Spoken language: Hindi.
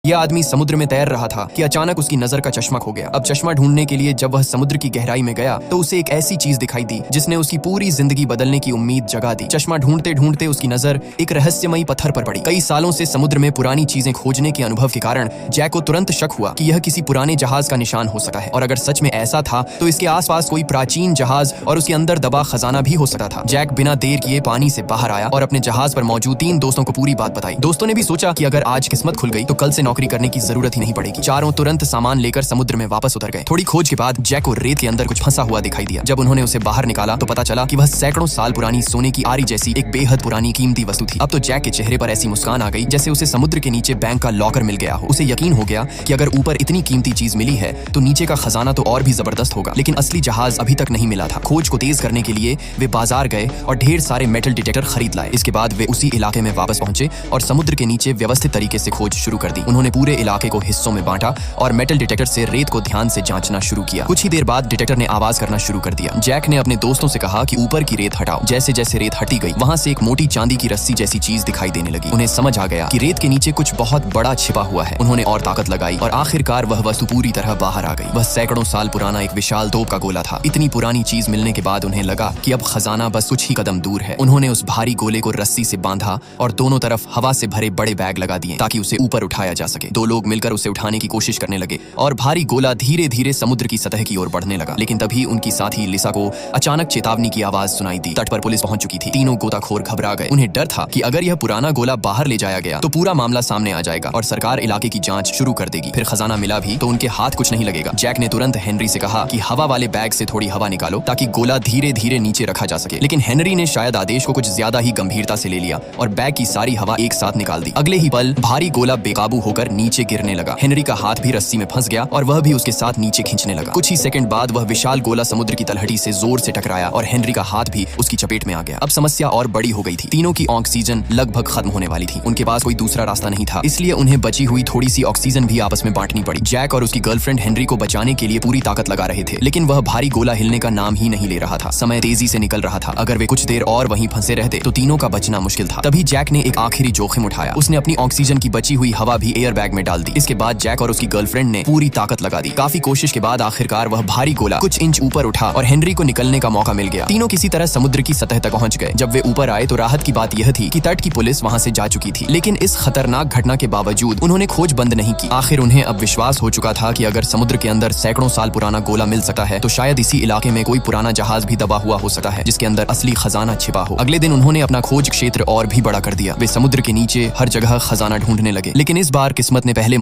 यह आदमी समुद्र में तैर रहा था कि अचानक उसकी नजर का चश्मा खो गया। अब चश्मा ढूंढने के लिए जब वह समुद्र की गहराई में गया तो उसे एक ऐसी चीज दिखाई दी जिसने उसकी पूरी जिंदगी बदलने की उम्मीद जगा दी। चश्मा ढूंढते ढूंढते उसकी नजर एक रहस्यमयी पत्थर पर पड़ी। कई सालों से समुद्र में पुरानी चीजें खोजने के अनुभव के कारण जैक को तुरंत शक हुआ कि यह किसी पुराने जहाज का निशान हो सकता है, और अगर सच में ऐसा था तो इसके आसपास कोई प्राचीन जहाज और उसके अंदर दबा खजाना भी हो सकता था। जैक बिना देर किए पानी से बाहर आया और अपने जहाज पर मौजूद 3 दोस्तों को पूरी बात बताई। दोस्तों ने भी सोचा कि अगर आज किस्मत खुल गई तो कल से नौकरी करने की जरूरत ही नहीं पड़ेगी। चारों तुरंत सामान लेकर समुद्र में वापस उतर गए। थोड़ी खोज के बाद जैक को रेत के अंदर कुछ फंसा हुआ दिखाई दिया। जब उन्होंने उसे बाहर निकाला तो पता चला कि वह सैकड़ों साल पुरानी सोने की आरी जैसी एक बेहद पुरानी कीमती वस्तु थी। अब तो जैक के चेहरे पर ऐसी मुस्कान आ गई जैसे उसे समुद्र के नीचे बैंक का लॉकर मिल गया हो। उसे यकीन हो गया कि अगर ऊपर इतनी कीमती चीज मिली है तो नीचे का खजाना तो और भी जबरदस्त होगा। लेकिन असली जहाज अभी तक नहीं मिला था। खोज को तेज करने के लिए वे बाजार गए और ढेर सारे मेटल डिटेक्टर खरीद लाए। इसके बाद वे उसी इलाके में वापस पहुंचे और समुद्र के नीचे व्यवस्थित तरीके से खोज शुरू कर दी। उन्होंने पूरे इलाके को हिस्सों में बांटा और मेटल डिटेक्टर से रेत को ध्यान से जांचना शुरू किया। कुछ ही देर बाद डिटेक्टर ने आवाज करना शुरू कर दिया। जैक ने अपने दोस्तों से कहा कि ऊपर की रेत हटाओ। जैसे जैसे रेत हटी गई वहां से एक मोटी चांदी की रस्सी जैसी चीज दिखाई देने लगी। उन्हें समझ आ गया कि रेत के नीचे कुछ बहुत बड़ा छिपा हुआ है। उन्होंने और ताकत लगाई और आखिरकार वह वस्तु पूरी तरह बाहर आ गई। वह सैकड़ों साल पुराना एक विशाल तोप का गोला था। इतनी पुरानी चीज मिलने के बाद उन्हें लगा कि अब खजाना बस कुछ ही कदम दूर है। उन्होंने उस भारी गोले को रस्सी से बांधा और दोनों तरफ हवा से भरे बड़े बैग लगा दिए ताकि उसे ऊपर उठाया जा सके। 2 लोग मिलकर उसे उठाने की कोशिश करने लगे और भारी गोला धीरे धीरे समुद्र की सतह की ओर बढ़ने लगा। लेकिन तभी उनकी साथी लिसा को अचानक चेतावनी की आवाज सुनाई दी। तट पर पुलिस पहुंच चुकी थी। तीनों गोताखोर घबरा गए। उन्हें डर था कि अगर यह पुराना गोला बाहर ले जाया गया तो पूरा मामला सामने आ जाएगा और सरकार इलाके की जांच शुरू कर देगी। फिर खजाना मिला भी तो उनके हाथ कुछ नहीं लगेगा। जैक ने तुरंत हेनरी से कहा कि हवा वाले बैग से थोड़ी हवा निकालो ताकि गोला धीरे धीरे नीचे रखा जा सके। लेकिन हेनरी ने शायद आदेश को कुछ ज्यादा ही गंभीरता से ले लिया और बैग की सारी हवा एक साथ निकाल दी। अगले ही पल भारी गोला बेकाबू होकर नीचे गिरने लगा। हेनरी का हाथ भी रस्सी में फंस गया और वह भी उसके साथ नीचे खींचने लगा। कुछ ही सेकंड बाद वह विशाल गोला समुद्र की तलहटी से जोर से टकराया और हेनरी का हाथ भी उसकी चपेट में आ गया। अब समस्या और बड़ी हो गई थी। तीनों की ऑक्सीजन लगभग खत्म होने वाली थी। उनके पास कोई दूसरा रास्ता नहीं था, इसलिए उन्हें बची हुई थोड़ी सी ऑक्सीजन भी आपस में बांटनी पड़ी। जैक और उसकी गर्लफ्रेंड हेनरी को बचाने के लिए पूरी ताकत लगा रहे थे, लेकिन वह भारी गोला हिलने का नाम ही नहीं ले रहा था। समय तेजी से निकल रहा था। अगर वे कुछ देर और वहीं फंसे रहते तो तीनों का बचना मुश्किल था। तभी जैक ने एक आखिरी जोखिम उठाया। उसने अपनी ऑक्सीजन की बची हुई हवा भी एयर बैग में डाल दी। इसके बाद जैक और उसकी गर्लफ्रेंड ने पूरी ताकत लगा दी। काफी कोशिश के बाद आखिरकार वह भारी गोला कुछ इंच ऊपर उठा और हेनरी को निकलने का मौका मिल गया। तीनों किसी तरह समुद्र की सतह तक पहुंच गए। जब वे ऊपर आए तो राहत की बात यह थी कि तट की पुलिस वहां से जा चुकी थी। लेकिन इस खतरनाक घटना के बावजूद उन्होंने खोज बंद नहीं की। आखिर उन्हें अब विश्वास हो चुका था कि अगर समुद्र के अंदर सैकड़ों साल पुराना गोला मिल सकता है तो शायद इसी इलाके में कोई पुराना जहाज भी दबा हुआ हो सकता है जिसके अंदर असली खजाना छिपा हो। अगले दिन उन्होंने अपना खोज क्षेत्र और भी बड़ा कर दिया। वे समुद्र के नीचे हर जगह खजाना ढूंढने लगे। लेकिन इस बार किस्मत ने पहले